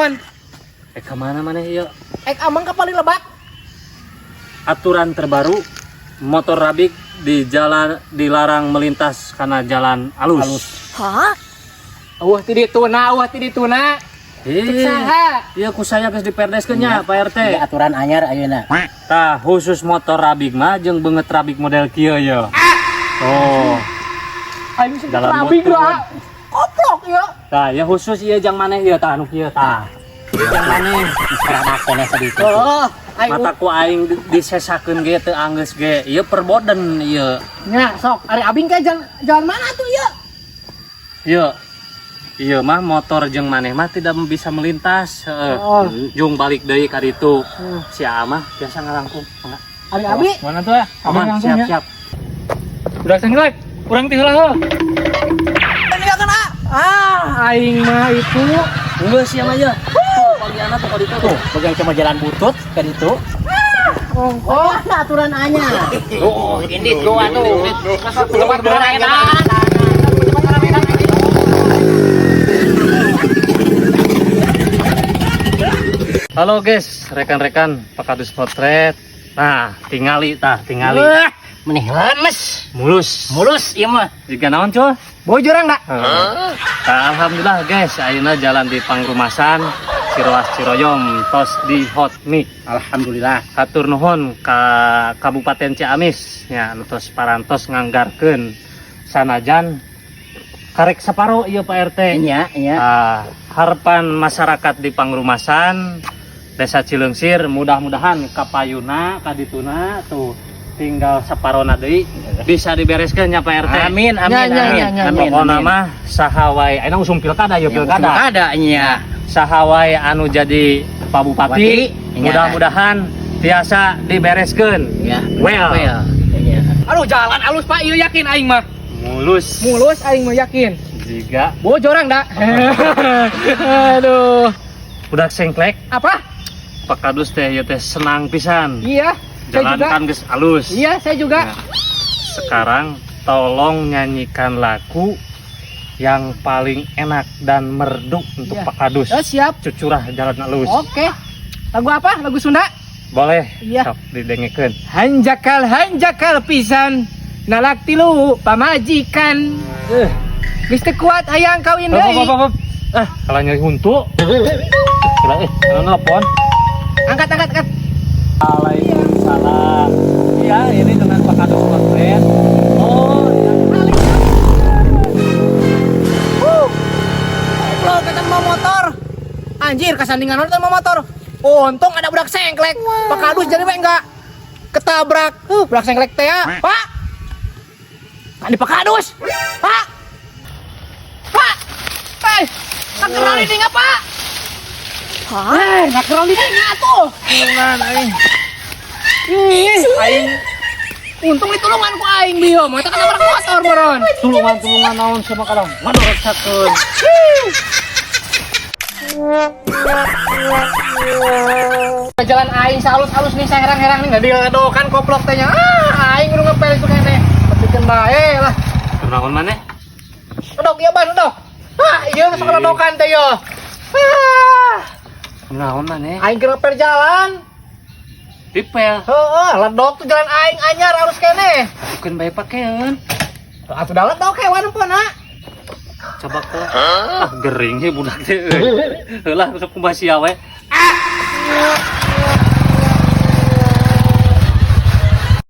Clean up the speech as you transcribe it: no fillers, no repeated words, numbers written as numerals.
mon. Kemana mana ya? Amang ka paling lebak. Aturan terbaru, motor rabik dilarang melintas karena jalan alus. Hah? Ti dituna. Iya ku saya geus diperdeskeun nya Pak RT. Ini aturan anyar ayeuna. Tah khusus motor rabik mah jeung beungeut rabik model kieu ya. Oh. Aing sih Dalam rabik motor, lah. Koplok ya. Tah ya khusus ieu jang maneh ieu tah anu kieu tah. Jang maneh Keradak keneh sedikit. Oh, aing mata ku aing disesakeun ge teu anggeus ge. Ieu perboden ieu. nya sok ari abing ka jalan mana tuh ya? Iya mah motor jeung maneh mah tidak bisa melintas. Oh. Jung balik deui ka ditu. Si Amah biasa ngalangkung. Ari abi. Mana tuh ya? Aman, siap. Udah senglek, kurang tinggal lah. Ini gak kena. Aing mah itu. Geus sia mah ya. Bagianna tuh ka ditu tuh. Bagian cuma jalan butut kan itu. Oh, aturan anyar. Oh, ini gua tuh. Keluar berenang. Halo guys, rekan-rekan Pakadus Potret. Nah, tingali. Menih lemes. Mulus Ieu mah. Jika naon cuy? Bojorang enggak? Alhamdulillah guys, ayeuna jalan di Pangrumasan Ciroas Ciroyom tos di hot mic. Alhamdulillah. Hatur nuhun ka Kabupaten Ciamis ya tos parantos nganggarkeun sanajan karek saparo ieu Pak RT. Iya. Harapan masyarakat di Pangrumasan Desa Cileungsir mudah-mudahan kapayuna kadituna tuh tinggal saparona deui bisa dibereskeun nya Pak RT. Amin. Pokona mah saha wae ayeuna usum pilkada ya pilkada. Pilkada nya. Saha wae anu jadi Pak Bupati mudah-mudahan tiasa dibereskeun. Ya. Well. Iya. Aduh, jalan alus Pak, ieu yakin aing mah. Mulus Aing mah yakin. juga Bojorang dak? Aduh. udah sengklek Apa? Pak Kadus teh ya teh senang pisan. Iya, saya juga. Jalankan geus alus. Iya, saya juga. Nah, sekarang tolong nyanyikan lagu yang paling enak dan merdu untuk Iya. Pak Kadus. Siap. Cucurah jalan alus. Oke. Lagu apa? Lagu Sunda? Boleh. Iya. Sok didengekeun. Hanjakal pisan. Nalak tilu pamajikan. Geus teu kuat hayang kawin deui. Kalau nyari huntu. Kira nelpon. Angkat. Waalaikumsalam. Iya, ini dengan Pak Kadus Potret. Oh, Goblok kata mau motor. Anjir, kasandingan orang mau motor. Untung ada budak sengklek. Pak Kadus jadi we enggak ketabrak. Budak sengklek teh ya. Pak. Kan di Pak Kadus. Pak. Nakeral ini enggak, Pak? Nakeral ini enggak tuh. Tungan aing. Aing. Untung ditulungan ku aing bieu, mah kan nabrak motor meureun. Tulungan naon sama kadang. Ngadorot sakeun. Jalan aing salus-alus nih saherang-herang nih enggak diladokan koplok teh nya. Aing kudu ngepel itu keneh. Pepikeun bae lah. Kunaon maneh? Kedok ieu ban kedok. Ieu geus ngeladokan teh yo. Kunaon maneh? Aing keur ngepel jalan. Dipel. Heeh, ledok tuh jalan aing anyar harus keneh. Bukan bae pakeun. Atuh da ledok hewan empona. Coba ke. Gering he budak teh. Heulah sok kumaha sia we.